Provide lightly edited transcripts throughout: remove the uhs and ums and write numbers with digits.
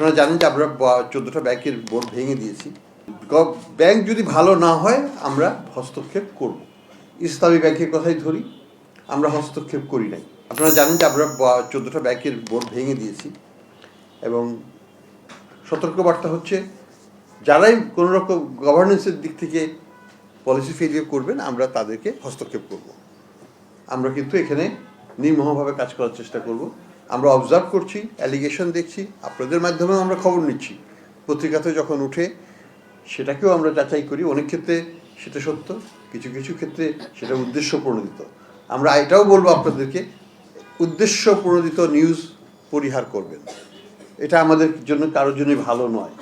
আপনারা জানেন যে আমরা 14টা ব্যাংকের বোর্ড ভেঙে দিয়েছি। ব্যাংক যদি ভালো না হয় আমরা হস্তক্ষেপ করব। ইসলামী ব্যাংকের কথাই ধরি, আমরা হস্তক্ষেপ করি নাই। আপনারা জানেন যে আমরা 14টা ব্যাংকের বোর্ড ভেঙে দিয়েছি এবং সতর্কবার্তা হচ্ছে যারাই কোনো রকম গভর্নেন্সের দিক থেকে পলিসি ফেলিয়ার করবেন আমরা তাদেরকে হস্তক্ষেপ করব। আমরা কিন্তু এখানে নির্মমভাবে কাজ করার চেষ্টা করব। আমরা অবজার্ভ করছি, অ্যালিগেশন দেখছি, আপনাদের মাধ্যমেও আমরা খবর নিচ্ছি, পত্রিকাতে যখন উঠে সেটাকেও আমরা যাচাই করি। অনেক ক্ষেত্রে সেটা সত্য, কিছু কিছু ক্ষেত্রে সেটা উদ্দেশ্য প্রণোদিত। আমরা এটাও বলবো আপনাদেরকে, উদ্দেশ্য প্রণোদিত নিউজ পরিহার করবেন। এটা আমাদের জন্য কারোর জন্য ভালো নয়,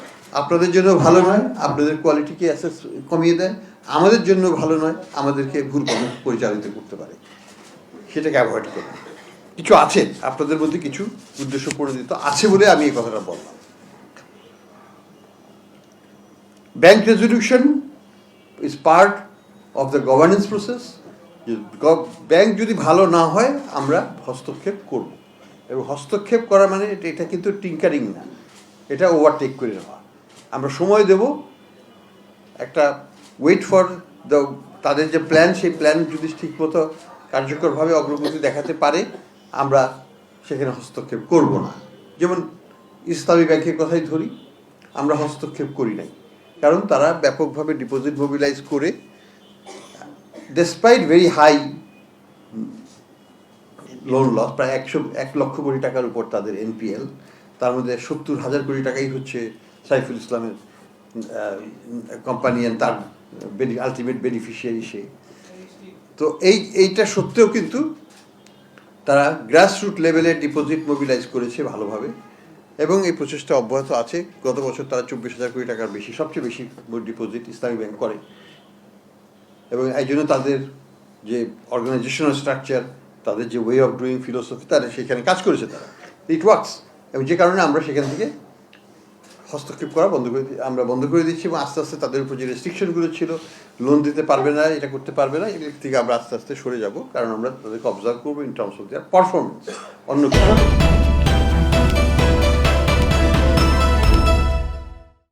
আপনাদের জন্য ভালো নয়, আপনাদের কোয়ালিটিকে অ্যাসেস কমিয়ে দেয়, আমাদের জন্য ভালো নয়, আমাদেরকে ভুল পরিচালিত করতে পারে। সেটাকে অ্যাভয়েড করুন। কিছু আছে আপনাদের মধ্যে, কিছু উদ্দেশ্য প্রণোদিত আছে বলে আমি এই কথাটা বললাম। Bank resolution is part of the governance process. Bank যদি ভালো না হয় আমরা হস্তক্ষেপ করব, এবং হস্তক্ষেপ করা মানে এটা কিন্তু টিঙ্কারিং না, এটা ওভারটেক করে নেওয়া। আমরা সময় দেব, একটা ওয়েট ফর দ্য তাদের যে প্ল্যান, সেই প্ল্যান যদি ঠিকমতো কার্যকরভাবে অগ্রগতি দেখাতে পারে আমরা সেখানে হস্তক্ষেপ করব না। যেমন ইসলামী ব্যাংকের কথাই ধরি, আমরা হস্তক্ষেপ করি নাই, কারণ তারা ব্যাপকভাবে ডিপোজিট মোবিলাইজ করে despite very high loan loss, প্রায় 1 লক্ষ কোটি টাকার উপর তাদের এনপিএল, তার মধ্যে 70,000 কোটি টাকাই হচ্ছে সাইফুল ইসলামের কোম্পানি, তার আলটিমেট বেনিফিশিয়ারি সে। তো এইটা সত্ত্বেও কিন্তু তারা গ্রাসরুট লেভেলে ডিপোজিট মোবিলাইজ করেছে ভালোভাবে, এবং এই প্রচেষ্টা অব্যাহত আছে। গত বছর তারা 24,000 কোটি টাকার বেশি, সবচেয়ে বেশি ডিপোজিট ইসলামী ব্যাংক করে, এবং এই জন্য তাদের যে অর্গানাইজেশনাল স্ট্রাকচার, তাদের যে ওয়ে অফ ডুইং ফিলোসফি, তারা সেখানে কাজ করেছে, তারা ইট ওয়ার্কস। এবং যে কারণে আমরা সেখান থেকে হস্তক্ষেপ করা বন্ধ করে দিচ্ছি, এবং আস্তে আস্তে তাদের উপর যে রেস্ট্রিকশনগুলো ছিল, লোন দিতে পারবে না, এটা করতে পারবে না, এগুলোর থেকে আমরা আস্তে আস্তে সরে যাব, কারণ আমরা তাদেরকে অবজার্ভ করবো in terms of their performance, অন্য কিছু।